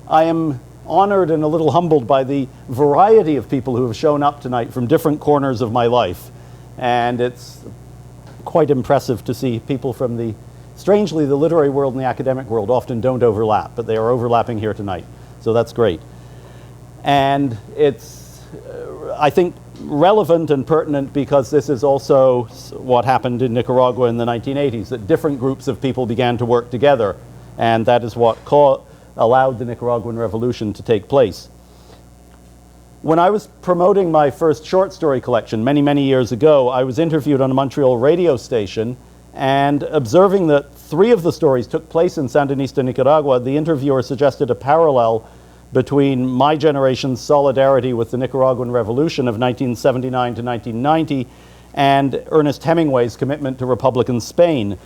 I am honored and a little humbled by the variety of people who have shown up tonight from different corners of my life. And it's quite impressive to see people from the, strangely, the literary world and the academic world often don't overlap, but they are overlapping here tonight. So that's great. And it's, I think, relevant and pertinent because this is also what happened in Nicaragua in the 1980s, that different groups of people began to work together, and that is what allowed the Nicaraguan Revolution to take place. When I was promoting my first short story collection many, many years ago, I was interviewed on a Montreal radio station, and observing that 3 of the stories took place in Sandinista Nicaragua, the interviewer suggested a parallel between my generation's solidarity with the Nicaraguan Revolution of 1979 to 1990 and Ernest Hemingway's commitment to Republican Spain.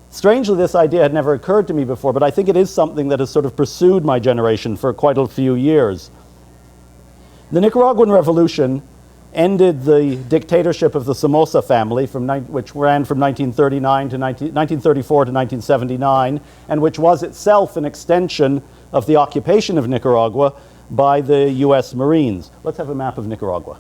Strangely, this idea had never occurred to me before, but I think it is something that has sort of pursued my generation for quite a few years. The Nicaraguan Revolution ended the dictatorship of the Somoza family, which ran from 1934 to 1979, and which was itself an extension of the occupation of Nicaragua by the U.S. Marines. Let's have a map of Nicaragua.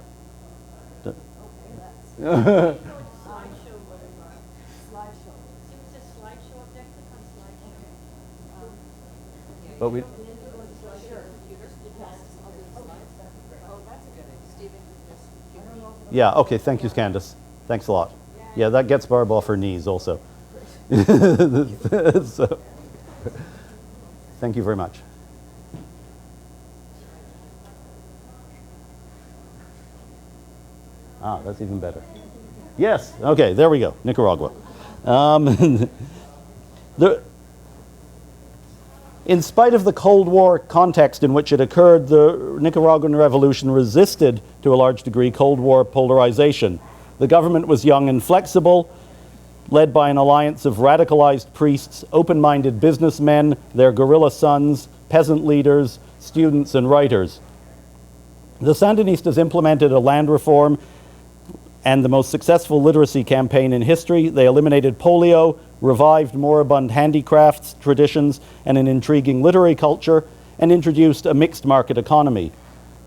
But we, yeah, okay, thank you, Candace. Thanks a lot. Yeah, that gets Barb off her knees also. So, thank you very much. Ah, that's even better. Yes, okay, there we go, Nicaragua. In spite of the Cold War context in which it occurred, the Nicaraguan Revolution resisted, to a large degree, Cold War polarization. The government was young and flexible, led by an alliance of radicalized priests, open-minded businessmen, their guerrilla sons, peasant leaders, students, and writers. The Sandinistas implemented a land reform and the most successful literacy campaign in history. They eliminated polio, revived moribund handicrafts, traditions, and an intriguing literary culture, and introduced a mixed market economy.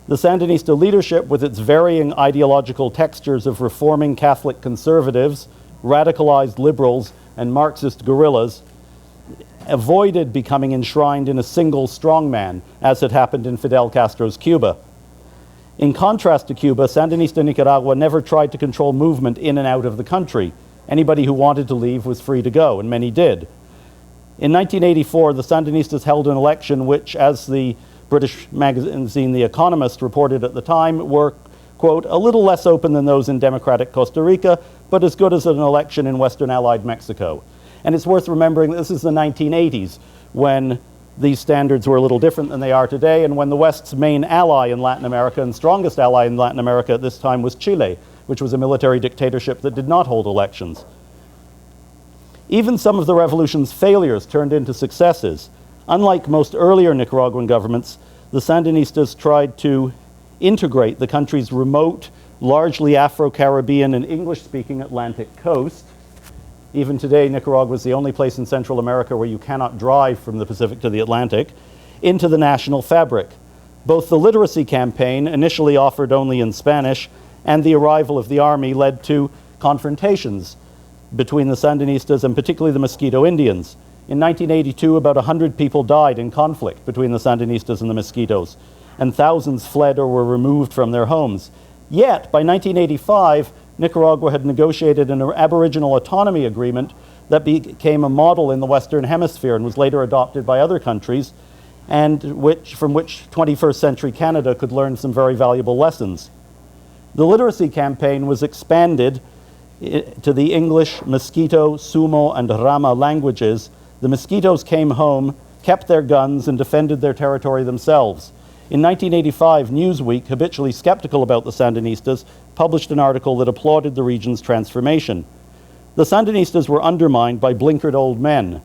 The Sandinista leadership, with its varying ideological textures of reforming Catholic conservatives, radicalized liberals, and Marxist guerrillas, avoided becoming enshrined in a single strongman, as had happened in Fidel Castro's Cuba. In contrast to Cuba, Sandinista Nicaragua never tried to control movement in and out of the country. Anybody who wanted to leave was free to go, and many did. In 1984, the Sandinistas held an election which, as the British magazine The Economist reported at the time, were, quote, a little less open than those in democratic Costa Rica, but as good as an election in Western Allied Mexico. And it's worth remembering that this is the 1980s, when these standards were a little different than they are today, and when the West's main ally in Latin America and strongest ally in Latin America at this time was Chile, which was a military dictatorship that did not hold elections. Even some of the revolution's failures turned into successes. Unlike most earlier Nicaraguan governments, the Sandinistas tried to integrate the country's remote, largely Afro-Caribbean and English-speaking Atlantic coast. Even today, Nicaragua is the only place in Central America where you cannot drive from the Pacific to the Atlantic, into the national fabric. Both the literacy campaign, initially offered only in Spanish, and the arrival of the army led to confrontations between the Sandinistas and particularly the Mosquito Indians. In 1982, about 100 people died in conflict between the Sandinistas and the Mosquitos, and thousands fled or were removed from their homes. Yet, by 1985, Nicaragua had negotiated an Aboriginal autonomy agreement that became a model in the Western Hemisphere and was later adopted by other countries, and from which 21st century Canada could learn some very valuable lessons. The literacy campaign was expanded to the English, Mosquito, Sumo, and Rama languages. The Mosquitos came home, kept their guns, and defended their territory themselves. In 1985, Newsweek, habitually skeptical about the Sandinistas, published an article that applauded the region's transformation. The Sandinistas were undermined by blinkered old men.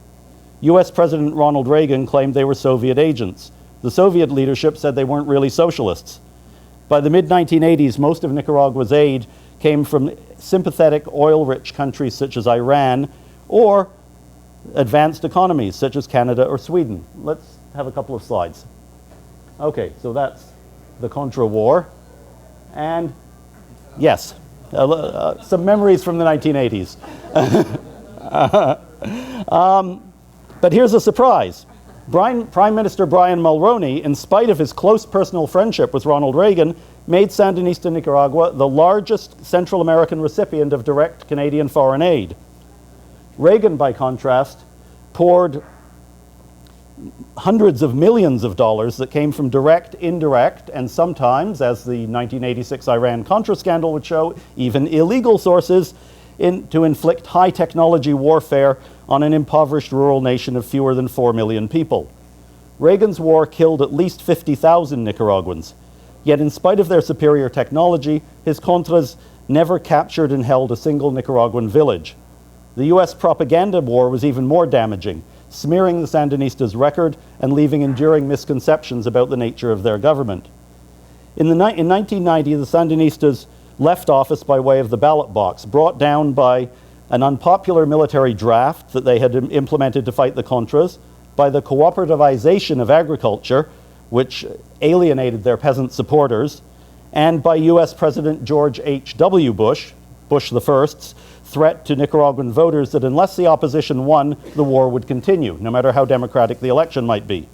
US President Ronald Reagan claimed they were Soviet agents. The Soviet leadership said they weren't really socialists. By the mid-1980s, most of Nicaragua's aid came from sympathetic oil-rich countries such as Iran or advanced economies such as Canada or Sweden. Let's have a couple of slides. Okay, so that's the Contra War. And yes, some memories from the 1980s. But here's a surprise. Prime Minister Brian Mulroney, in spite of his close personal friendship with Ronald Reagan, made Sandinista Nicaragua the largest Central American recipient of direct Canadian foreign aid. Reagan, by contrast, poured hundreds of millions of dollars that came from direct, indirect, and sometimes, as the 1986 Iran-Contra scandal would show, even illegal sources to inflict high-technology warfare on an impoverished rural nation of fewer than 4 million people. Reagan's war killed at least 50,000 Nicaraguans. Yet in spite of their superior technology, his Contras never captured and held a single Nicaraguan village. The US propaganda war was even more damaging, smearing the Sandinistas' record and leaving enduring misconceptions about the nature of their government. In 1990, the Sandinistas left office by way of the ballot box, brought down by an unpopular military draft that they had implemented to fight the Contras, by the cooperativization of agriculture, which alienated their peasant supporters, and by US President George H.W. Bush, Bush the First's, threat to Nicaraguan voters that unless the opposition won, the war would continue, no matter how democratic the election might be.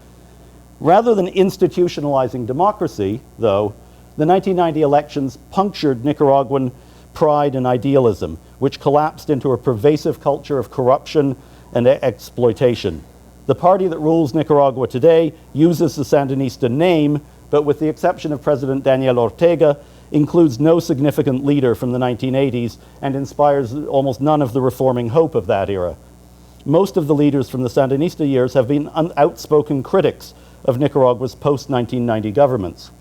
Rather than institutionalizing democracy, though, the 1990 elections punctured Nicaraguan pride and idealism, which collapsed into a pervasive culture of corruption and exploitation. The party that rules Nicaragua today uses the Sandinista name, but with the exception of President Daniel Ortega, includes no significant leader from the 1980s and inspires almost none of the reforming hope of that era. Most of the leaders from the Sandinista years have been outspoken critics of Nicaragua's post-1990 governments.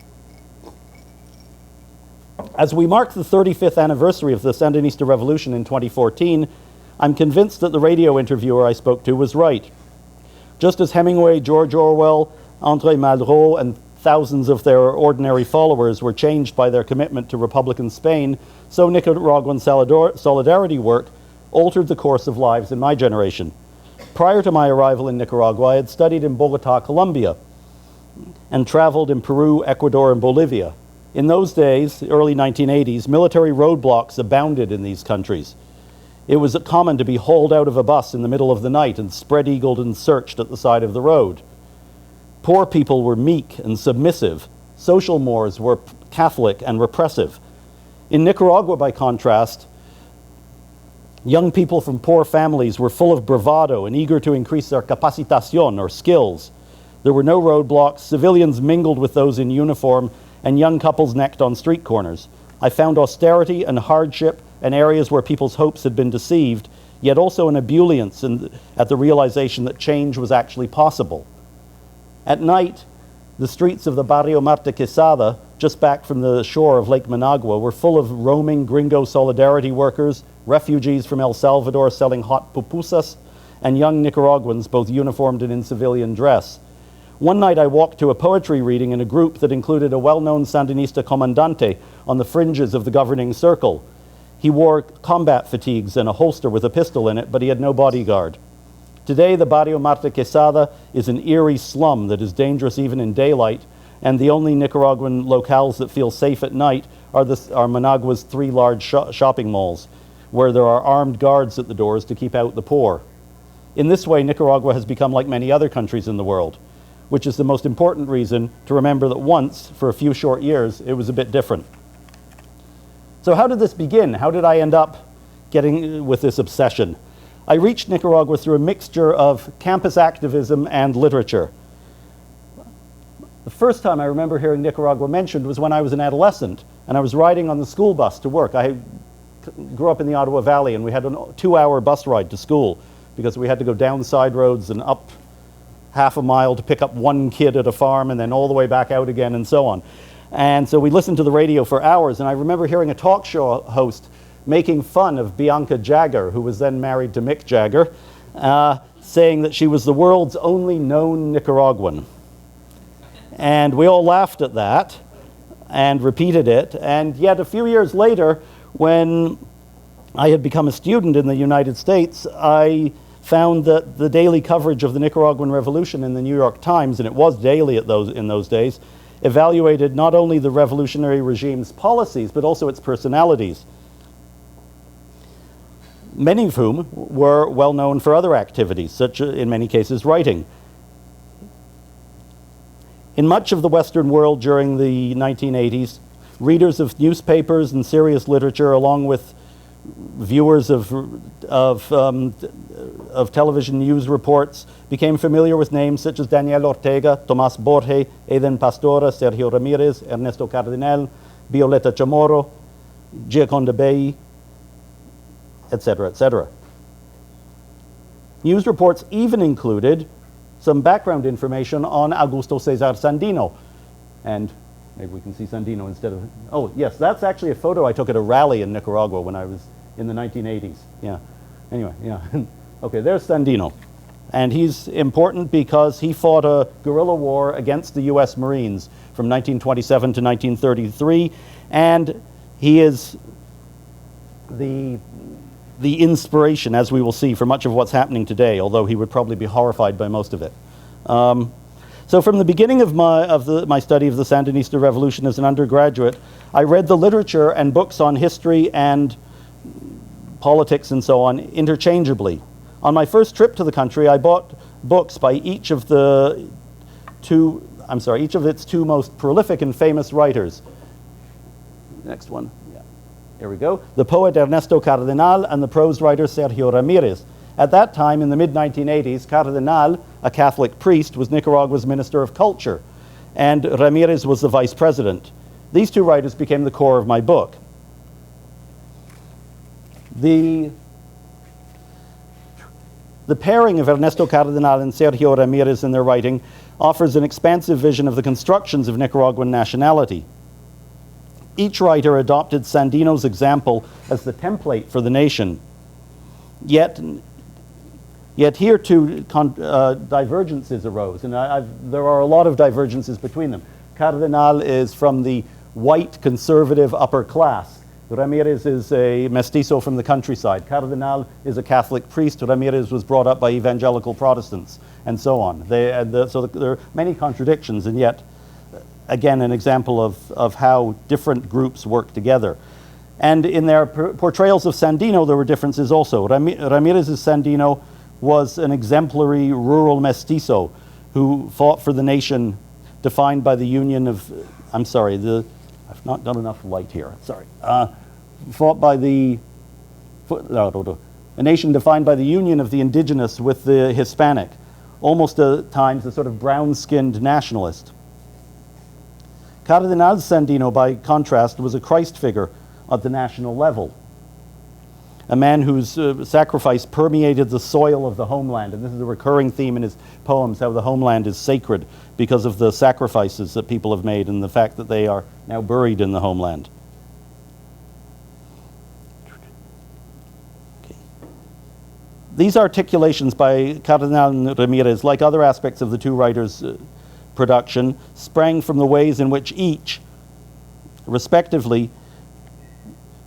As we mark the 35th anniversary of the Sandinista Revolution in 2014, I'm convinced that the radio interviewer I spoke to was right. Just as Hemingway, George Orwell, André Malraux, and thousands of their ordinary followers were changed by their commitment to Republican Spain, so Nicaraguan solidarity work altered the course of lives in my generation. Prior to my arrival in Nicaragua, I had studied in Bogota, Colombia, and traveled in Peru, Ecuador, and Bolivia. In those days, the early 1980s, military roadblocks abounded in these countries. It was common to be hauled out of a bus in the middle of the night and spread-eagled and searched at the side of the road. Poor people were meek and submissive. Social mores were Catholic and repressive. In Nicaragua, by contrast, young people from poor families were full of bravado and eager to increase their capacitación, or skills. There were no roadblocks, civilians mingled with those in uniform, and young couples necked on street corners. I found austerity and hardship in areas where people's hopes had been deceived, yet also an ebullience at the realization that change was actually possible. At night, the streets of the Barrio Marta Quesada, just back from the shore of Lake Managua, were full of roaming gringo solidarity workers, refugees from El Salvador selling hot pupusas, and young Nicaraguans, both uniformed and in civilian dress. One night I walked to a poetry reading in a group that included a well-known Sandinista comandante on the fringes of the governing circle. He wore combat fatigues and a holster with a pistol in it, but he had no bodyguard. Today, the Barrio Marta Quesada is an eerie slum that is dangerous even in daylight, and the only Nicaraguan locales that feel safe at night are Managua's 3 large shopping malls, where there are armed guards at the doors to keep out the poor. In this way, Nicaragua has become like many other countries in the world, which is the most important reason to remember that once, for a few short years, it was a bit different. So how did this begin? How did I end up getting with this obsession? I reached Nicaragua through a mixture of campus activism and literature. The first time I remember hearing Nicaragua mentioned was when I was an adolescent, and I was riding on the school bus to work. I grew up in the Ottawa Valley, and we had a 2-hour bus ride to school because we had to go down side roads and up half a mile to pick up one kid at a farm and then all the way back out again and so on. And so we listened to the radio for hours, and I remember hearing a talk show host making fun of Bianca Jagger, who was then married to Mick Jagger, saying that she was the world's only known Nicaraguan. And we all laughed at that and repeated it. And yet a few years later, when I had become a student in the United States, I found that the daily coverage of the Nicaraguan Revolution in the New York Times, and it was daily in those days, evaluated not only the revolutionary regime's policies, but also its personalities, many of whom were well known for other activities, such as, in many cases, writing. In much of the Western world during the 1980s, readers of newspapers and serious literature, along with viewers of television news reports, became familiar with names such as Daniel Ortega, Tomás Borge, Eden Pastora, Sergio Ramirez, Ernesto Cardenal, Violeta Chamorro, Gioconda Bay, etc., etc. News reports even included some background information on Augusto César Sandino. And maybe we can see Sandino instead of... Oh, yes, that's actually a photo I took at a rally in Nicaragua when I was in the 1980s. Yeah. Anyway, yeah. Okay, there's Sandino. And he's important because he fought a guerrilla war against the U.S. Marines from 1927 to 1933, and he is the inspiration, as we will see, for much of what's happening today, although he would probably be horrified by most of it. So from the beginning of my study of the Sandinista Revolution as an undergraduate, I read the literature and books on history and politics and so on interchangeably. On my first trip to the country, I bought books by each of its two most prolific and famous writers. Next one. Yeah. Here we go. The poet Ernesto Cardenal and the prose writer Sergio Ramirez. At that time, in the mid-1980s, Cardenal, a Catholic priest, was Nicaragua's Minister of Culture, and Ramirez was the vice president. These two writers became the core of my book. The pairing of Ernesto Cardenal and Sergio Ramirez in their writing offers an expansive vision of the constructions of Nicaraguan nationality. Each writer adopted Sandino's example as the template for the nation. Yet here too divergences arose, and there are a lot of divergences between them. Cardenal is from the white conservative upper class. Ramirez is a mestizo from the countryside. Cardenal is a Catholic priest. Ramirez was brought up by evangelical Protestants, and so on. So there are many contradictions, and yet, again, an example of how different groups work together. And in their portrayals of Sandino, there were differences also. Ramirez's Sandino was an exemplary rural mestizo who fought for the nation defined by the union of... I've not done enough light here, sorry. Fought by a nation defined by the union of the indigenous with the Hispanic, almost at times a sort of brown-skinned nationalist. Cardenal Sandino, by contrast, was a Christ figure at the national level, a man whose sacrifice permeated the soil of the homeland, and this is a recurring theme in his poems, how the homeland is sacred because of the sacrifices that people have made and the fact that they are now buried in the homeland. Okay. These articulations by Cardenal and Ramirez, like other aspects of the two writers' production, sprang from the ways in which each, respectively,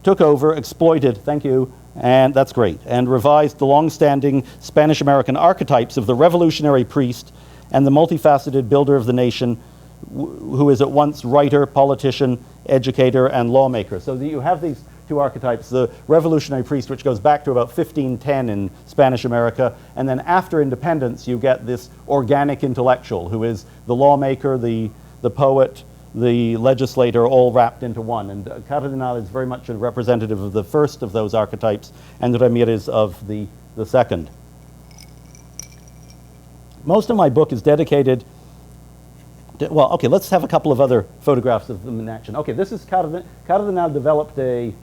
took over, exploited, thank you, and that's great, and revised the long-standing Spanish-American archetypes of the revolutionary priest and the multifaceted builder of the nation, who is at once writer, politician, educator, and lawmaker. So you have these two archetypes, the revolutionary priest, which goes back to about 1510 in Spanish America, and then after independence you get this organic intellectual who is the lawmaker, the poet, the legislator, all wrapped into one. And Cardenal is very much a representative of the first of those archetypes, and Ramirez of the second. Most of my book is dedicated to, well, okay, let's have a couple of other photographs of them in action. Okay, this is Cardenal developed a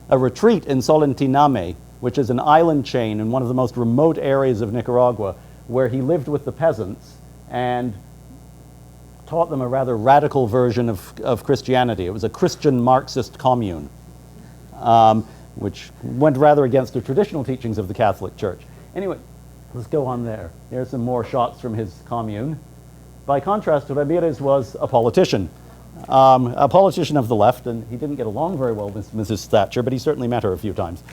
retreat in Solentiname, which is an island chain in one of the most remote areas of Nicaragua, where he lived with the peasants and taught them a rather radical version of Christianity. It was a Christian Marxist commune, which went rather against the traditional teachings of the Catholic Church. Anyway, let's go on there. There's some more shots from his commune. By contrast, Ramirez was a politician of the left, and he didn't get along very well with Mrs. Thatcher, but he certainly met her a few times.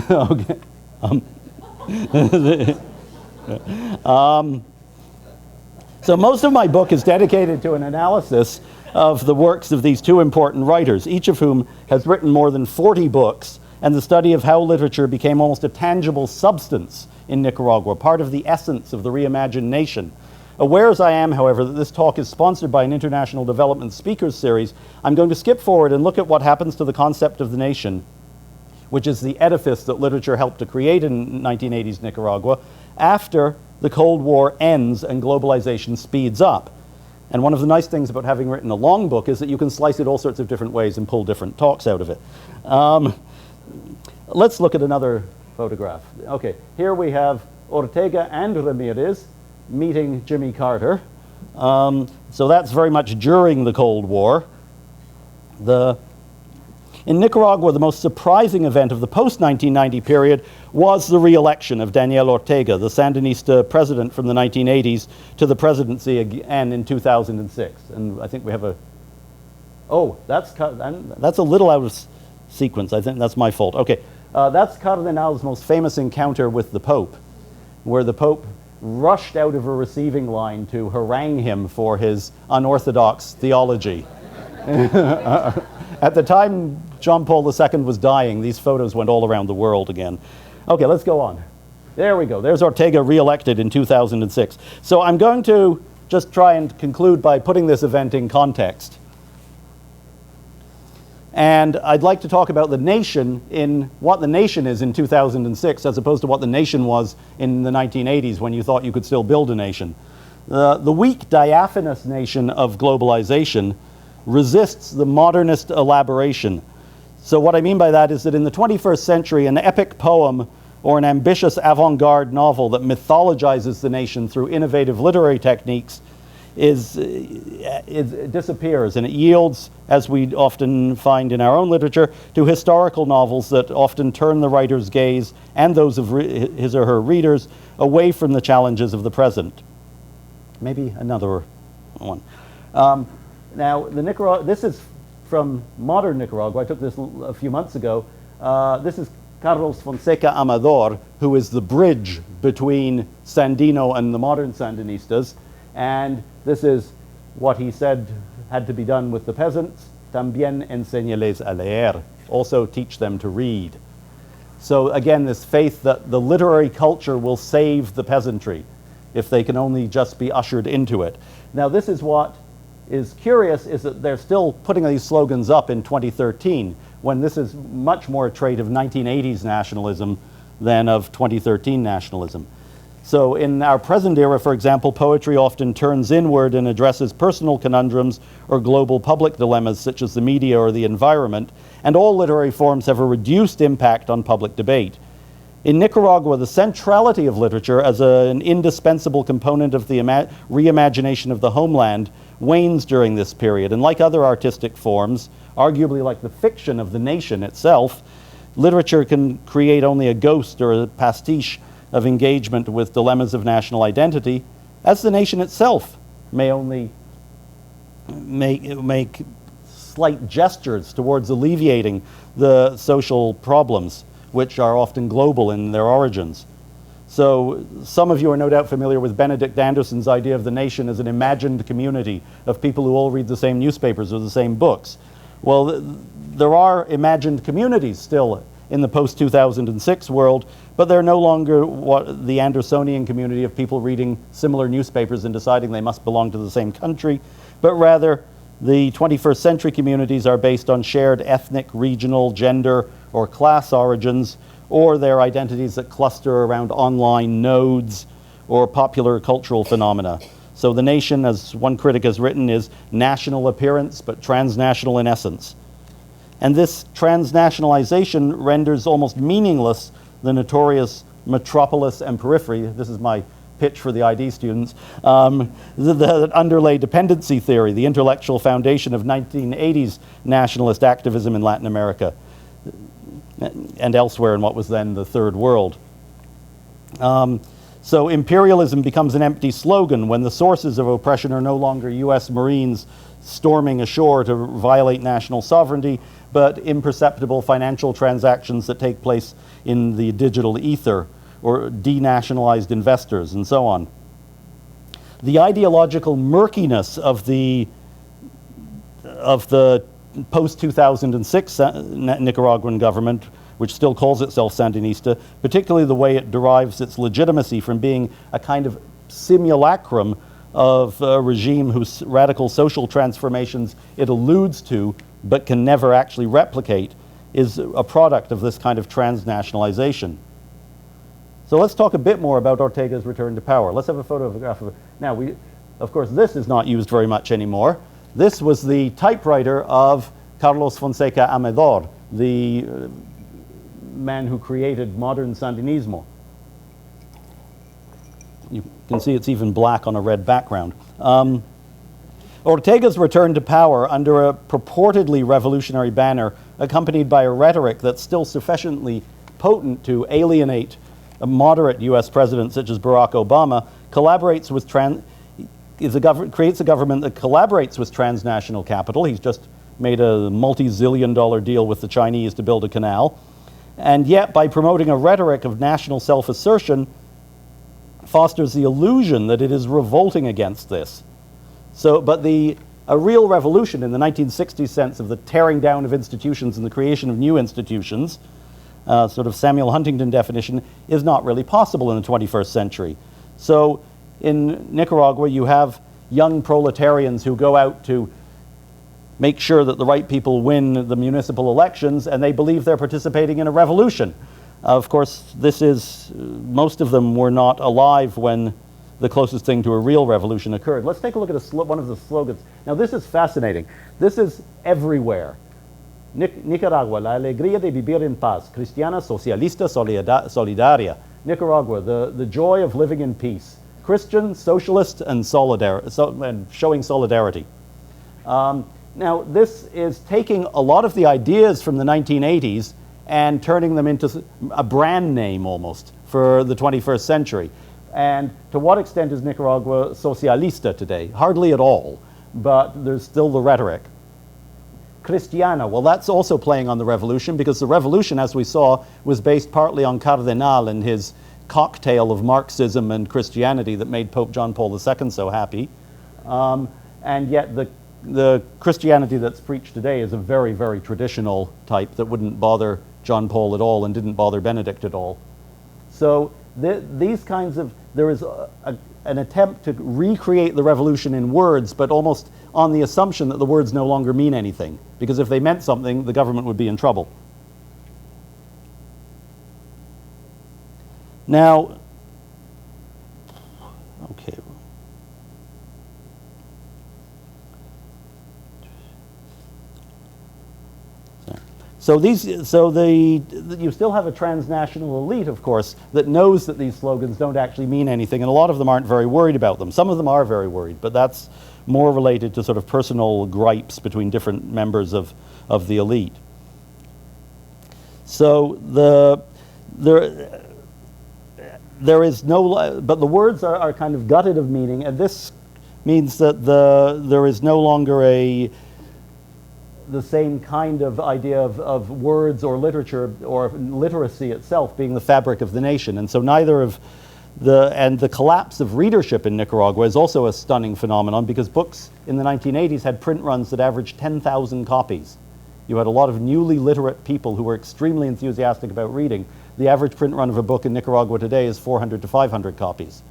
Okay. So most of my book is dedicated to an analysis of the works of these two important writers, each of whom has written more than 40 books, and the study of how literature became almost a tangible substance in Nicaragua, part of the essence of the reimagined nation. Aware as I am, however, that this talk is sponsored by an International Development Speakers Series, I'm going to skip forward and look at what happens to the concept of the nation, which is the edifice that literature helped to create in 1980s Nicaragua, after the Cold War ends and globalization speeds up. And one of the nice things about having written a long book is that you can slice it all sorts of different ways and pull different talks out of it. Let's look at another photograph. Okay, here we have Ortega and Ramirez meeting Jimmy Carter. So that's very much during the Cold War. In Nicaragua, the most surprising event of the post-1990 period was the re-election of Daniel Ortega, the Sandinista president from the 1980s, to the presidency again in 2006. And I think we have a... Oh, that's a little out of sequence. I think that's my fault. Okay, that's Cardenal's most famous encounter with the Pope, where the Pope rushed out of a receiving line to harangue him for his unorthodox theology. At the time John Paul II was dying, these photos went all around the world again. Okay, let's go on. There we go. There's Ortega re-elected in 2006. So I'm going to just try and conclude by putting this event in context. And I'd like to talk about the nation in what the nation is in 2006 as opposed to what the nation was in the 1980s when you thought you could still build a nation. The weak, diaphanous nation of globalization resists the modernist elaboration. So what I mean by that is that in the 21st century, an epic poem or an ambitious avant-garde novel that mythologizes the nation through innovative literary techniques it disappears, and it yields, as we often find in our own literature, to historical novels that often turn the writer's gaze and those of his or her readers away from the challenges of the present. Maybe another one. Now, this is from modern Nicaragua. I took this a few months ago. This is Carlos Fonseca Amador, who is the bridge between Sandino and the modern Sandinistas. And this is what he said had to be done with the peasants. También enséñales a leer. Also teach them to read. So again, this faith that the literary culture will save the peasantry if they can only just be ushered into it. Now, this is what is curious, is that they're still putting these slogans up in 2013, when this is much more a trait of 1980s nationalism than of 2013 nationalism. So in our present era, for example, poetry often turns inward and addresses personal conundrums or global public dilemmas such as the media or the environment, and all literary forms have a reduced impact on public debate. In Nicaragua, the centrality of literature as an indispensable component of the reimagination of the homeland wanes during this period, and like other artistic forms, arguably like the fiction of the nation itself, literature can create only a ghost or a pastiche of engagement with dilemmas of national identity, as the nation itself may only make slight gestures towards alleviating the social problems, which are often global in their origins. So some of you are no doubt familiar with Benedict Anderson's idea of the nation as an imagined community of people who all read the same newspapers or the same books. Well, there are imagined communities still in the post-2006 world, but they're no longer what the Andersonian community of people reading similar newspapers and deciding they must belong to the same country, but rather the 21st century communities are based on shared ethnic, regional, gender, or class origins, or their identities that cluster around online nodes or popular cultural phenomena. So the nation, as one critic has written, is national appearance, but transnational in essence. And this transnationalization renders almost meaningless the notorious metropolis and periphery. This is my pitch for the ID students. The Underlay dependency theory, the intellectual foundation of 1980s nationalist activism in Latin America and elsewhere in what was then the Third World. So imperialism becomes an empty slogan when the sources of oppression are no longer US Marines storming ashore to violate national sovereignty, but imperceptible financial transactions that take place in the digital ether, or denationalized investors and so on. The ideological murkiness of the post-2006 Nicaraguan government, which still calls itself Sandinista, particularly the way it derives its legitimacy from being a kind of simulacrum of a regime whose radical social transformations it alludes to but can never actually replicate, is a product of this kind of transnationalization. So let's talk a bit more about Ortega's return to power. Let's have a photograph of it. Now, of course, this is not used very much anymore. This was the typewriter of Carlos Fonseca Amador, the man who created modern Sandinismo. You can see it's even black on a red background. Ortega's return to power under a purportedly revolutionary banner, accompanied by a rhetoric that's still sufficiently potent to alienate a moderate US president such as Barack Obama, creates a government that collaborates with transnational capital. He's just made a multi-zillion-dollar deal with the Chinese to build a canal. And yet, by promoting a rhetoric of national self-assertion, fosters the illusion that it is revolting against this. But a real revolution in the 1960s sense of the tearing down of institutions and the creation of new institutions, sort of Samuel Huntington definition, is not really possible in the 21st century. So in Nicaragua, you have young proletarians who go out to make sure that the right people win the municipal elections, and they believe they're participating in a revolution. Of course, most of them were not alive when the closest thing to a real revolution occurred. Let's take a look at one of the slogans. Now, this is fascinating. This is everywhere. Nicaragua, la alegría de vivir en paz, cristiana, socialista, solidaria. Nicaragua, the joy of living in peace. Christian, socialist, and showing solidarity. Now, this is taking a lot of the ideas from the 1980s and turning them into a brand name almost for the 21st century. And to what extent is Nicaragua socialista today? Hardly at all, but there's still the rhetoric. Cristiana, well, that's also playing on the revolution, because the revolution, as we saw, was based partly on Cardenal and his cocktail of Marxism and Christianity that made Pope John Paul II so happy. And yet the Christianity that's preached today is a very, very traditional type that wouldn't bother John Paul at all and didn't bother Benedict at all. So these kinds of, there is an attempt to recreate the revolution in words, but almost on the assumption that the words no longer mean anything, because if they meant something, the government would be in trouble. Now, okay. So you still have a transnational elite, of course, that knows that these slogans don't actually mean anything, and a lot of them aren't very worried about them. Some of them are very worried, but that's more related to sort of personal gripes between different members of the elite. So there is no, but the words are kind of gutted of meaning, and this means that there is no longer the same kind of idea of words or literature or literacy itself being the fabric of the nation. And so the collapse of readership in Nicaragua is also a stunning phenomenon, because books in the 1980s had print runs that averaged 10,000 copies. You had a lot of newly literate people who were extremely enthusiastic about reading. The average print run of a book in Nicaragua today is 400 to 500 copies.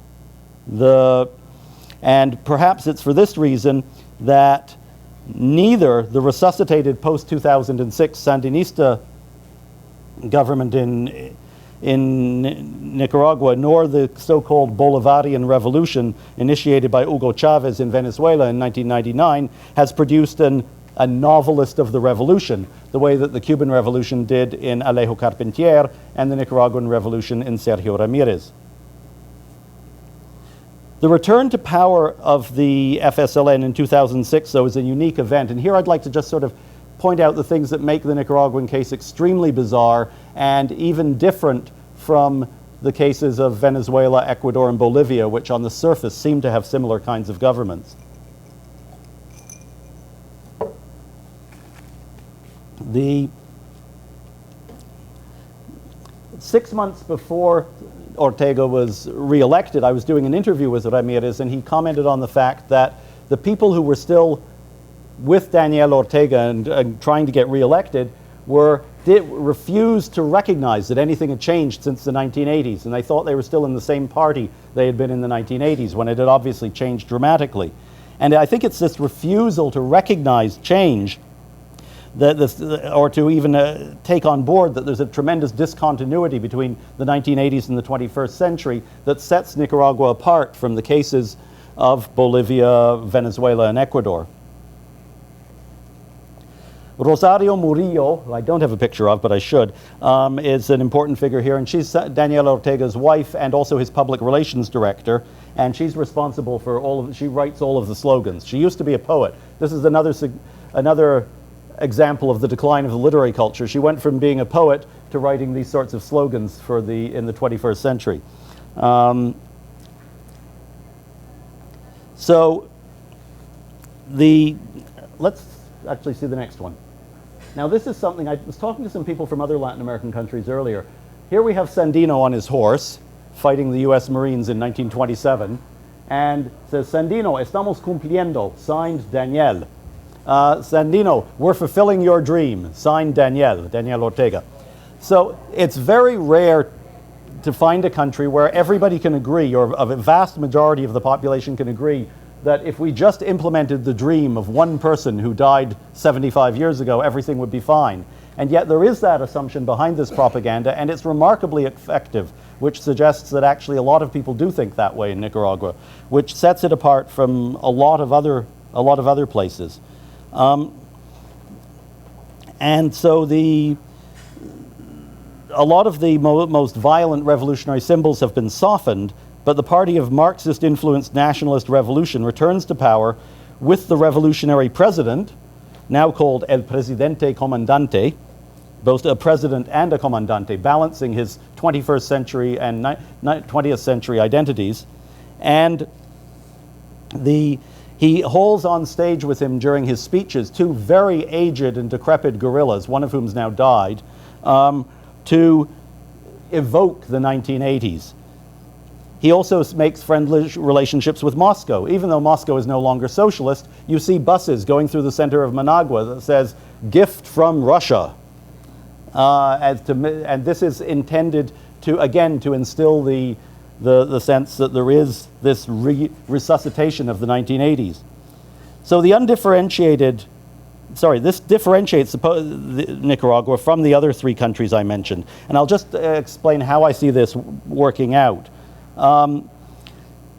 And perhaps it's for this reason that neither the resuscitated post-2006 Sandinista government in Nicaragua, nor the so-called Bolivarian revolution initiated by Hugo Chavez in Venezuela in 1999 has produced a novelist of the revolution, the way that the Cuban Revolution did in Alejo Carpentier and the Nicaraguan Revolution in Sergio Ramirez. The return to power of the FSLN in 2006, though, is a unique event. And here I'd like to just sort of point out the things that make the Nicaraguan case extremely bizarre and even different from the cases of Venezuela, Ecuador, and Bolivia, which on the surface seem to have similar kinds of governments. 6 months before Ortega was re-elected, I was doing an interview with Ramirez, and he commented on the fact that the people who were still with Daniel Ortega and trying to get re-elected refused to recognize that anything had changed since the 1980s, and they thought they were still in the same party they had been in the 1980s, when it had obviously changed dramatically. And I think it's this refusal to recognize change or to even take on board that there's a tremendous discontinuity between the 1980s and the 21st century that sets Nicaragua apart from the cases of Bolivia, Venezuela, and Ecuador. Rosario Murillo, who I don't have a picture of, but I should, is an important figure here, and she's Daniel Ortega's wife and also his public relations director, and she's responsible for she writes all of the slogans. She used to be a poet. This is another example of the decline of the literary culture. She went from being a poet to writing these sorts of slogans in the 21st century. Let's actually see the next one. Now this is something, I was talking to some people from other Latin American countries earlier. Here we have Sandino on his horse, fighting the US Marines in 1927, and says, Sandino, estamos cumpliendo, signed Daniel. Sandino, we're fulfilling your dream, signed Daniel Ortega. So it's very rare to find a country where everybody can agree, or a vast majority of the population can agree, that if we just implemented the dream of one person who died 75 years ago, everything would be fine. And yet there is that assumption behind this propaganda, and it's remarkably effective, which suggests that actually a lot of people do think that way in Nicaragua, which sets it apart from a lot of other places. And so a lot of the most violent revolutionary symbols have been softened, but the party of Marxist-influenced nationalist revolution returns to power with the revolutionary president, now called El Presidente Comandante, both a president and a comandante, balancing his 21st century and 20th century identities. And he holds on stage with him during his speeches two very aged and decrepit guerrillas, one of whom's now died, to evoke the 1980s. He also makes friendly relationships with Moscow. Even though Moscow is no longer socialist, you see buses going through the center of Managua that says, "Gift from Russia." And this is intended to instill the sense that there is this resuscitation of the 1980s. So this differentiates Nicaragua from the other three countries I mentioned. And I'll just explain how I see this working out. All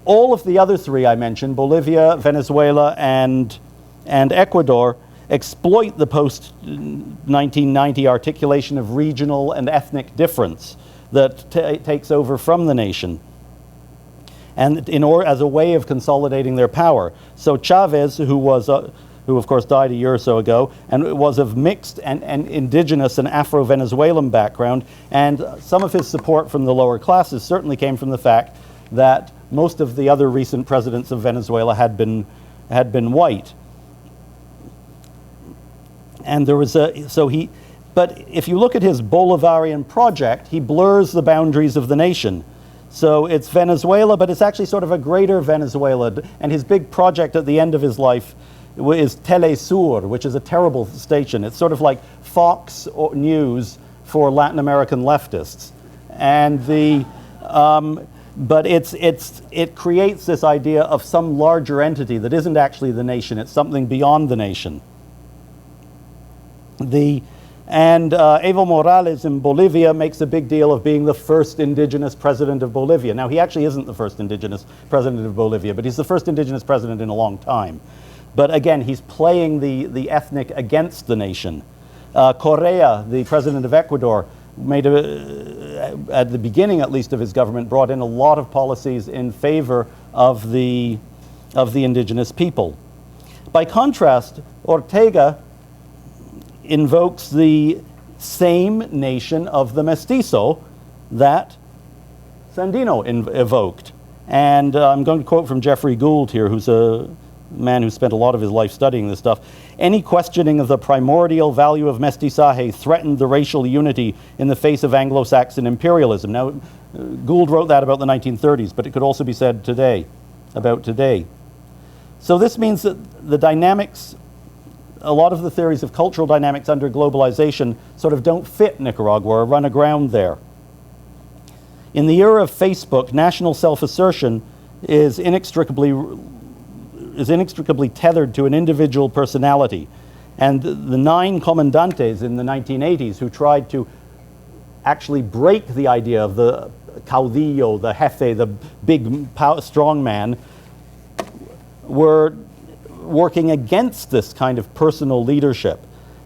of the other three I mentioned, Bolivia, Venezuela, and Ecuador, exploit the post-1990 articulation of regional and ethnic difference that takes over from the nation, and as a way of consolidating their power. So Chavez, who of course died a year or so ago, and was of mixed and indigenous and Afro-Venezuelan background, and some of his support from the lower classes certainly came from the fact that most of the other recent presidents of Venezuela had been white. And there was but if you look at his Bolivarian project, he blurs the boundaries of the nation. So it's Venezuela, but it's actually sort of a greater Venezuela, and his big project at the end of his life is Telesur, which is a terrible station. It's sort of like Fox News for Latin American leftists, and but it creates this idea of some larger entity that isn't actually the nation. It's something beyond the nation. Evo Morales in Bolivia makes a big deal of being the first indigenous president of Bolivia. Now, he actually isn't the first indigenous president of Bolivia, but he's the first indigenous president in a long time. But again, he's playing the ethnic against the nation. Correa, the president of Ecuador, at the beginning at least of his government, brought in a lot of policies in favor of the indigenous people. By contrast, Ortega invokes the same nation of the mestizo that Sandino evoked. And I'm going to quote from Jeffrey Gould here, who's a man who spent a lot of his life studying this stuff. Any questioning of the primordial value of mestizaje threatened the racial unity in the face of Anglo-Saxon imperialism. Now, Gould wrote that about the 1930s, but it could also be said today, about today. So this means that the dynamics, a lot of the theories of cultural dynamics under globalization sort of don't fit Nicaragua or run aground there. In the era of Facebook, national self-assertion is inextricably tethered to an individual personality. And the 9 comandantes in the 1980s who tried to actually break the idea of the caudillo, the jefe, the big, strong man, were working against this kind of personal leadership.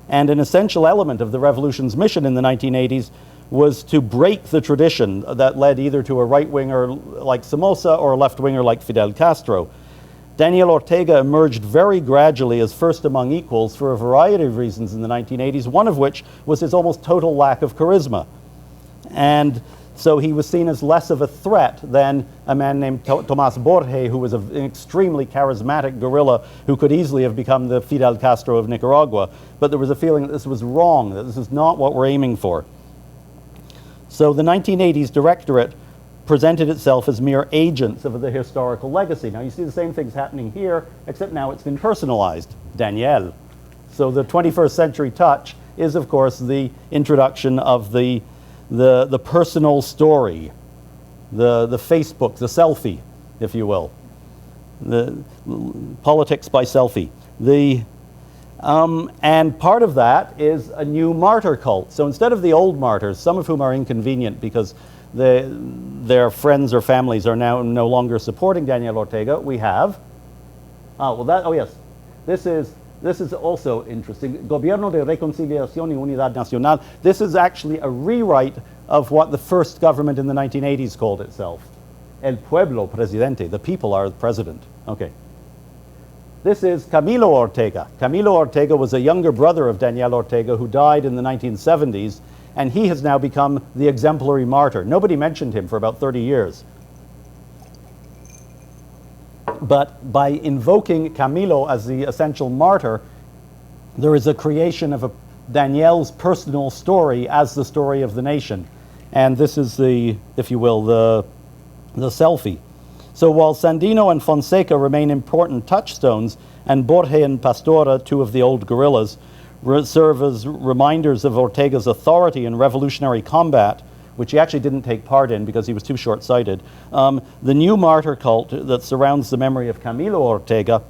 And an essential element of the revolution's mission in the 1980s was to break the tradition that led either to a right-winger like Somoza or a left-winger like Fidel Castro. Daniel Ortega emerged very gradually as first among equals for a variety of reasons in the 1980s, one of which was his almost total lack of charisma. And so he was seen as less of a threat than a man named Tomás Borge, who was an extremely charismatic guerrilla who could easily have become the Fidel Castro of Nicaragua. But there was a feeling that this was wrong, that this is not what we're aiming for. So the 1980s directorate presented itself as mere agents of the historical legacy. Now you see the same things happening here, except now it's been personalized. Daniel. So the 21st century touch is, of course, the introduction of the personal story, the Facebook, the selfie, if you will, the politics by selfie. And part of that is a new martyr cult. So instead of the old martyrs, some of whom are inconvenient because their friends or families are now no longer supporting Daniel Ortega, we have, this is also interesting. Gobierno de Reconciliación y Unidad Nacional. This is actually a rewrite of what the first government in the 1980s called itself. El pueblo presidente. The people are the president. Okay. This is Camilo Ortega. Camilo Ortega was a younger brother of Daniel Ortega who died in the 1970s, and he has now become the exemplary martyr. Nobody mentioned him for about 30 years. But by invoking Camilo as the essential martyr, there is a creation of Daniel's personal story as the story of the nation. And this is the, if you will, the selfie. So while Sandino and Fonseca remain important touchstones, and Borge and Pastora, 2 of the old guerrillas, serve as reminders of Ortega's authority in revolutionary combat, which he actually didn't take part in because he was too short-sighted, the new martyr cult that surrounds the memory of Camilo Ortega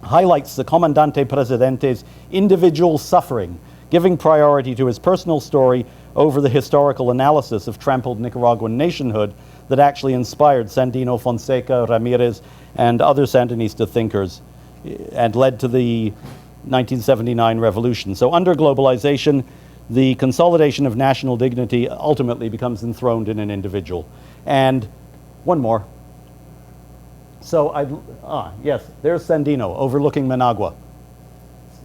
highlights the Comandante Presidente's individual suffering, giving priority to his personal story over the historical analysis of trampled Nicaraguan nationhood that actually inspired Sandino, Fonseca, Ramirez, and other Sandinista thinkers and led to the 1979 revolution. So under globalization, the consolidation of national dignity ultimately becomes enthroned in an individual. And one more. So yes, there's Sandino overlooking Managua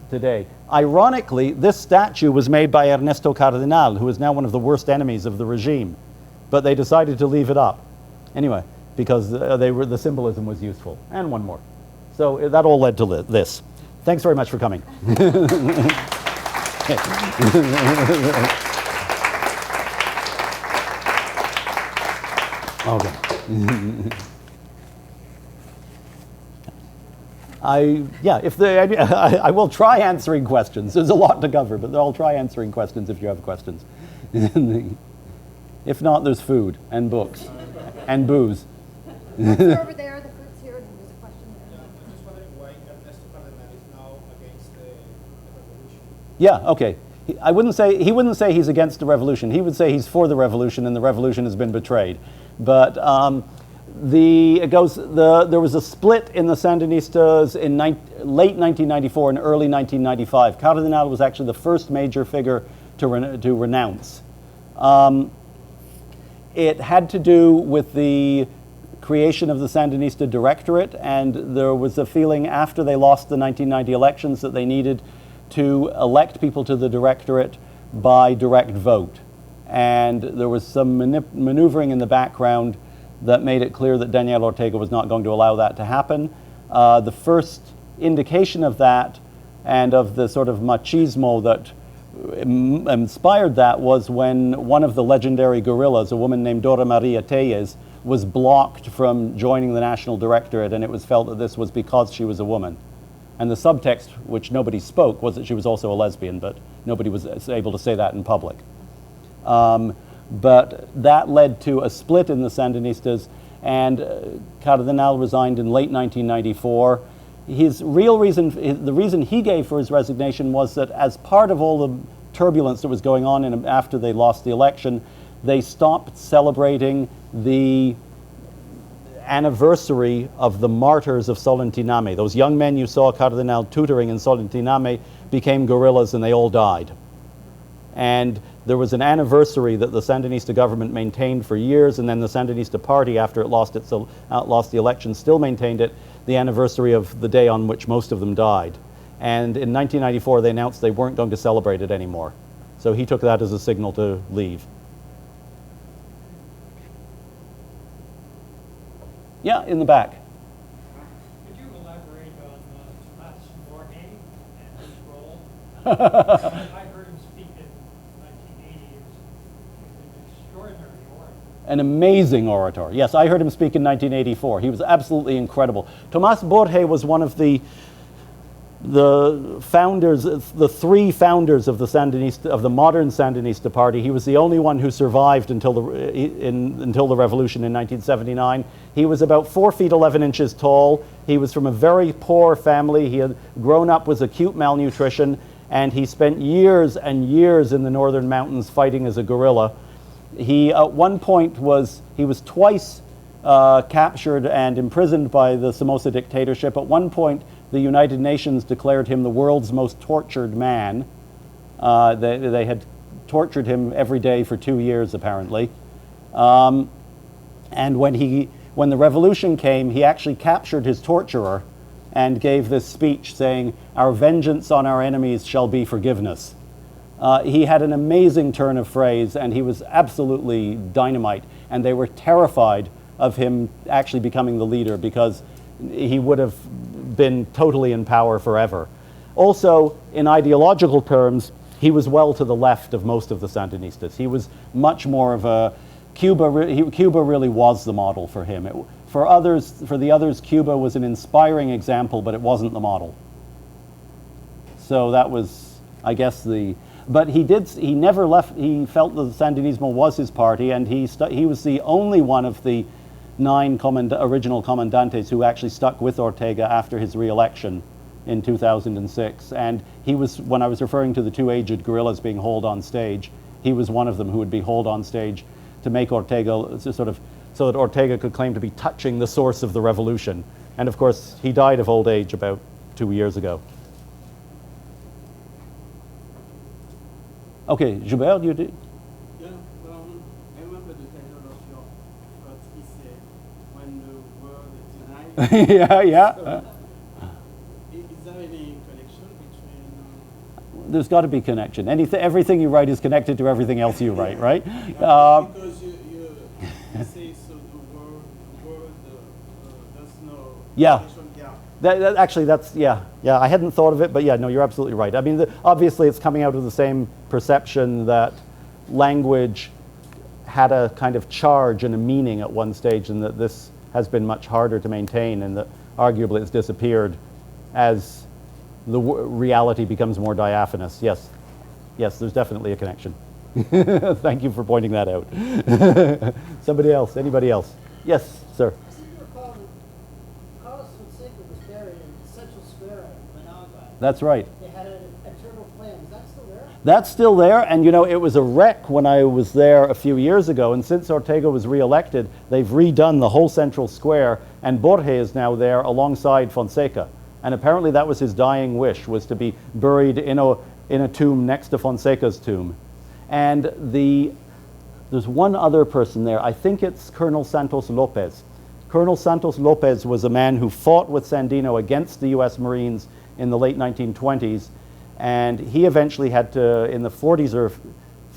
today. Ironically, this statue was made by Ernesto Cardenal, who is now one of the worst enemies of the regime. But they decided to leave it up. Anyway, because the symbolism was useful. And one more. So that all led to this. Thanks very much for coming. Okay. I will try answering questions. There's a lot to cover, but I'll try answering questions if you have questions. If not, there's food and books and booze. Over there, the fruit's here, and there's a question there. I'm just wondering why Ernesto Cardenal is now against the revolution. Yeah, okay. He wouldn't say he's against the revolution. He would say he's for the revolution, and the revolution has been betrayed. But there was a split in the Sandinistas in late 1994 and early 1995. Cardenal was actually the first major figure to renounce. It had to do with the creation of the Sandinista Directorate, and there was a feeling after they lost the 1990 elections that they needed to elect people to the Directorate by direct vote. And there was some maneuvering in the background that made it clear that Daniel Ortega was not going to allow that to happen. The first indication of that and of the sort of machismo that inspired that was when one of the legendary guerrillas, a woman named Dora Maria Tellez, was blocked from joining the National Directorate, and it was felt that this was because she was a woman. And the subtext, which nobody spoke, was that she was also a lesbian, but nobody was able to say that in public. But that led to a split in the Sandinistas, and Cardenal resigned in late 1994. His real reason, the reason he gave for his resignation was that as part of all the turbulence that was going on after they lost the election, they stopped celebrating the anniversary of the martyrs of Solentiname. Those young men you saw Cardenal tutoring in Solentiname became guerrillas and they all died. And there was an anniversary that the Sandinista government maintained for years, and then the Sandinista party, after it lost the election, still maintained it, the anniversary of the day on which most of them died. And in 1994, they announced they weren't going to celebrate it anymore. So he took that as a signal to leave. Yeah, in the back. Could you elaborate on Tomas Borges and his role? I heard him speak in 1980. He was an extraordinary orator. An amazing orator. Yes, I heard him speak in 1984. He was absolutely incredible. Tomas Borges was one of the founders, the three founders of the Sandinista, of the modern Sandinista party. He was the only one who survived until the revolution in 1979. He was about 4 feet 11 inches tall. He was from a very poor family. He had grown up with acute malnutrition, and he spent years and years in the northern mountains fighting as a guerrilla. He at one point was twice captured and imprisoned by the Somoza dictatorship. At one point, the United Nations declared him the world's most tortured man. They had tortured him every day for 2 years, apparently. And when the revolution came, he actually captured his torturer and gave this speech saying, "Our vengeance on our enemies shall be forgiveness." He had an amazing turn of phrase, and he was absolutely dynamite. And they were terrified of him actually becoming the leader, because he would have been totally in power forever. Also, in ideological terms, he was well to the left of most of the Sandinistas. He was much more of a Cuba really was the model for him. For the others, Cuba was an inspiring example, but it wasn't the model. So that was, I guess, but he never left. He felt that the Sandinismo was his party, and he was the only one of the 9 original comandantes who actually stuck with Ortega after his re-election in 2006. And he was, when I was referring to the 2 aged guerrillas being hauled on stage, he was one of them who would be hauled on stage to make Ortega so that Ortega could claim to be touching the source of the revolution. And of course, he died of old age about 2 years ago. Okay, Joubert, you did? Yeah, I remember the title of your first essay, When the World Is United. yeah. Is there any connection between... There's got to be connection. Everything you write is connected to everything else you write, right? Because you say so the world does no Yeah. connection. Actually, I hadn't thought of it, but yeah, no, you're absolutely right. I mean, obviously it's coming out of the same perception that language had a kind of charge and a meaning at one stage, and that this has been much harder to maintain, and that arguably it's disappeared as the reality becomes more diaphanous. Yes, there's definitely a connection. Thank you for pointing that out. Somebody else, anybody else? Yes, sir. That's right. They had an eternal flame. Is that still there? That's still there, and it was a wreck when I was there a few years ago, and since Ortega was re-elected, they've redone the whole central square, and Borges is now there alongside Fonseca. And apparently that was his dying wish, was to be buried in a tomb next to Fonseca's tomb. And there's one other person there. I think it's Colonel Santos Lopez. Colonel Santos Lopez was a man who fought with Sandino against the U.S. Marines in the late 1920s, and he eventually had to, in the 40s or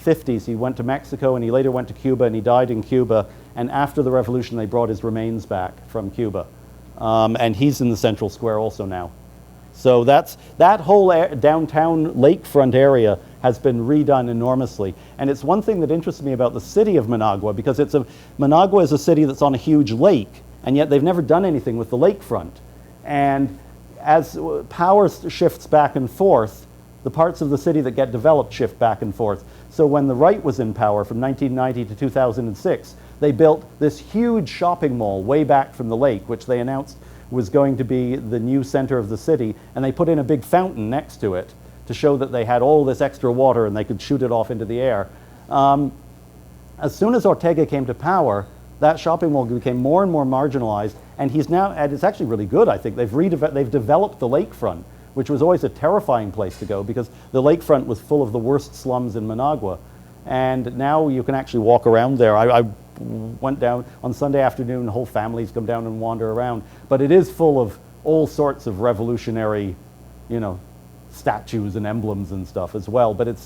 50s, he went to Mexico, and he later went to Cuba, and he died in Cuba, and after the revolution they brought his remains back from Cuba. And he's in the central square also now. So that whole downtown lakefront area has been redone enormously. And it's one thing that interests me about the city of Managua, because Managua is a city that's on a huge lake, and yet they've never done anything with the lakefront. And as power shifts back and forth, the parts of the city that get developed shift back and forth. So when the right was in power from 1990 to 2006, they built this huge shopping mall way back from the lake, which they announced was going to be the new center of the city, and they put in a big fountain next to it to show that they had all this extra water and they could shoot it off into the air. As soon as Ortega came to power, that shopping mall became more and more marginalized, and it's actually really good, I think. They've developed the lakefront, which was always a terrifying place to go because the lakefront was full of the worst slums in Managua. And now you can actually walk around there. I went down on Sunday afternoon, whole families come down and wander around. But it is full of all sorts of revolutionary, statues and emblems and stuff as well. But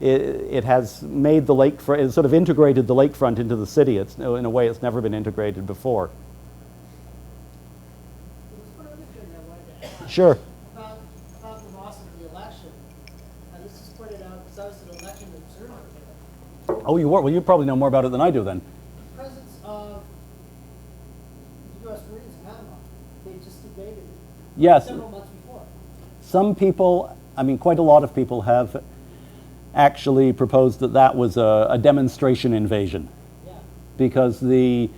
it has made the lakefront, it sort of integrated the lakefront into the city. It's in a way it's never been integrated before. There's one other thing I wanted to ask. Sure. About the loss of the election. And this is pointed out because I was an election observer there. Oh, you were? Well, you probably know more about it than I do then. The presence of the U.S. Marines in Panama, they just debated it Yes. several months before. Some people, quite a lot of people have actually proposed that was a demonstration invasion. Yeah. Because it's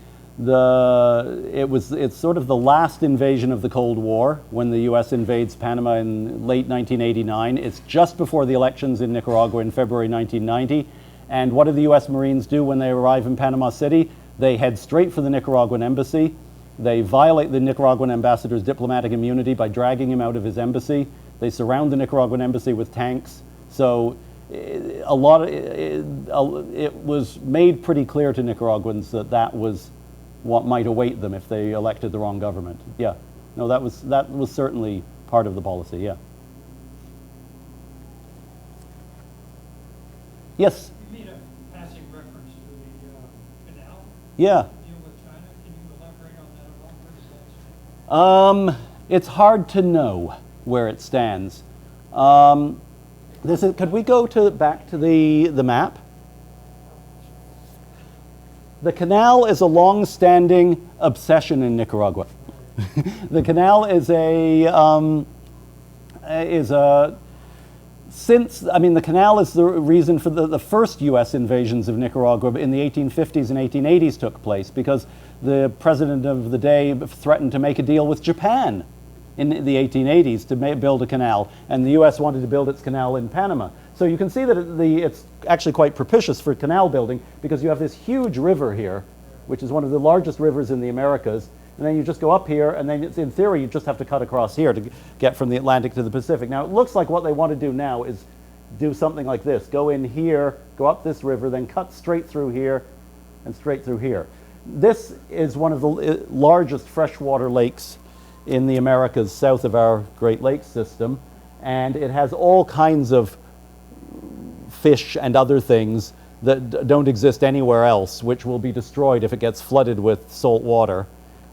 sort of the last invasion of the Cold War when the U.S. invades Panama in late 1989. It's just before the elections in Nicaragua in February 1990. And what do the U.S. Marines do when they arrive in Panama City? They head straight for the Nicaraguan embassy. They violate the Nicaraguan ambassador's diplomatic immunity by dragging him out of his embassy. They surround the Nicaraguan embassy with tanks. So it was made pretty clear to Nicaraguans that was what might await them if they elected the wrong government. Yeah, no, that was certainly part of the policy. Yeah. Yes. You made a passing reference to the canal. Yeah. Deal with China. Can you elaborate on that at all? Where does that stand? It's hard to know where it stands. Could we go back to the map? The canal is a long-standing obsession in Nicaragua. The canal is the canal is the reason for the first U.S. invasions of Nicaragua in the 1850s and 1880s took place because the president of the day threatened to make a deal with Japan in the 1880s to build a canal, and the U.S. wanted to build its canal in Panama. So you can see that it's actually quite propitious for canal building because you have this huge river here, which is one of the largest rivers in the Americas, and then you just go up here, and then in theory you just have to cut across here to get from the Atlantic to the Pacific. Now it looks like what they want to do now is do something like this. Go in here, go up this river, then cut straight through here and straight through here. This is one of the largest freshwater lakes in the Americas south of our Great Lakes system, and it has all kinds of fish and other things that don't exist anywhere else, which will be destroyed if it gets flooded with salt water.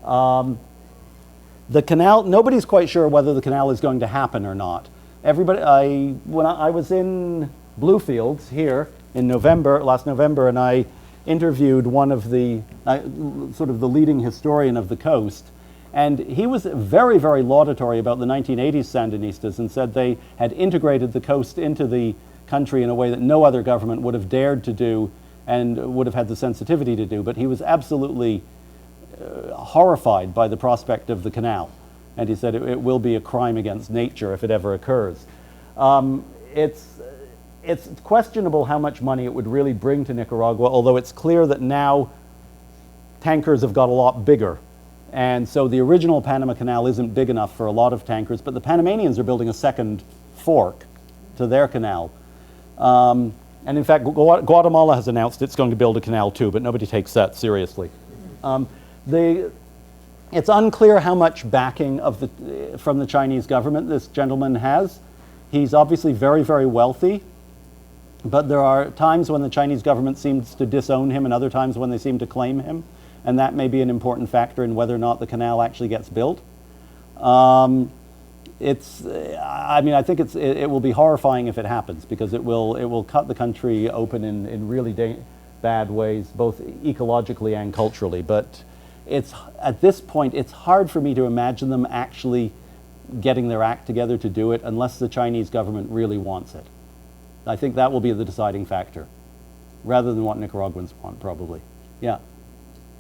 The canal, nobody's quite sure whether the canal is going to happen or not. When I was in Bluefields here in last November, and I interviewed one of the sort of the leading historian of the coast, and he was very, very laudatory about the 1980s Sandinistas and said they had integrated the coast into the country in a way that no other government would have dared to do and would have had the sensitivity to do. But he was absolutely horrified by the prospect of the canal. And he said it will be a crime against nature if it ever occurs. It's questionable how much money it would really bring to Nicaragua, although it's clear that now tankers have got a lot bigger. And so the original Panama Canal isn't big enough for a lot of tankers, but the Panamanians are building a second fork to their canal. And in fact, Guatemala has announced it's going to build a canal too, but nobody takes that seriously. It's unclear how much backing from the Chinese government this gentleman has. He's obviously very, very wealthy, but there are times when the Chinese government seems to disown him and other times when they seem to claim him, and that may be an important factor in whether or not the canal actually gets built. it's, I mean, I think it will be horrifying if it happens, because it will cut the country open in really bad ways, both ecologically and culturally. But at this point, it's hard for me to imagine them actually getting their act together to do it unless the Chinese government really wants it. I think that will be the deciding factor, rather than what Nicaraguans want, probably. Yeah.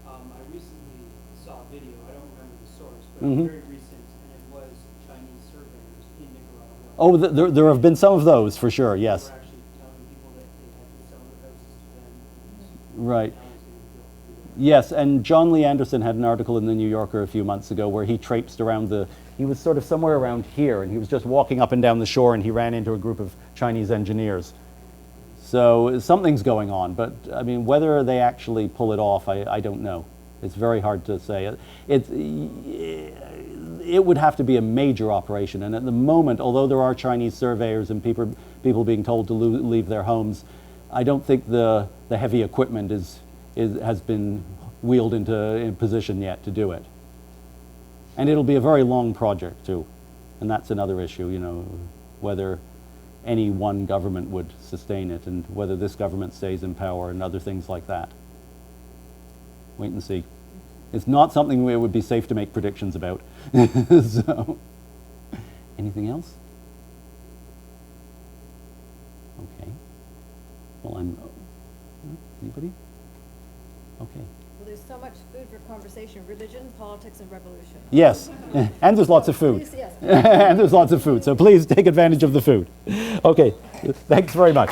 I recently saw a video, I don't remember the source, but Mhm. very recent, and it was Chinese surveyors in Nicaragua. Oh, there have been some of those, for sure, They yes. were actually telling people that they had to sell their houses to them. Right. Now it's gonna be built. Yes, and John Lee Anderson had an article in the New Yorker a few months ago where he traipsed around he was sort of somewhere around here, and he was just walking up and down the shore, and he ran into a group of Chinese engineers. So something's going on, but I mean, whether they actually pull it off, I don't know. It's very hard to say. It would have to be a major operation, and at the moment, although there are Chinese surveyors and people being told to leave their homes, I don't think the heavy equipment has been wheeled in position yet to do it. And it'll be a very long project too, and that's another issue, you know, whether any one government would sustain it and whether this government stays in power and other things like that. Wait and see. It's not something it would be safe to make predictions about. So, anything else? Okay. Well, anybody? Okay. Well, there's so much food for conversation: religion, politics, and revolution. Yes, and there's lots of food. Please, yes. And there's lots of food, so please take advantage of the food. Okay, thanks very much.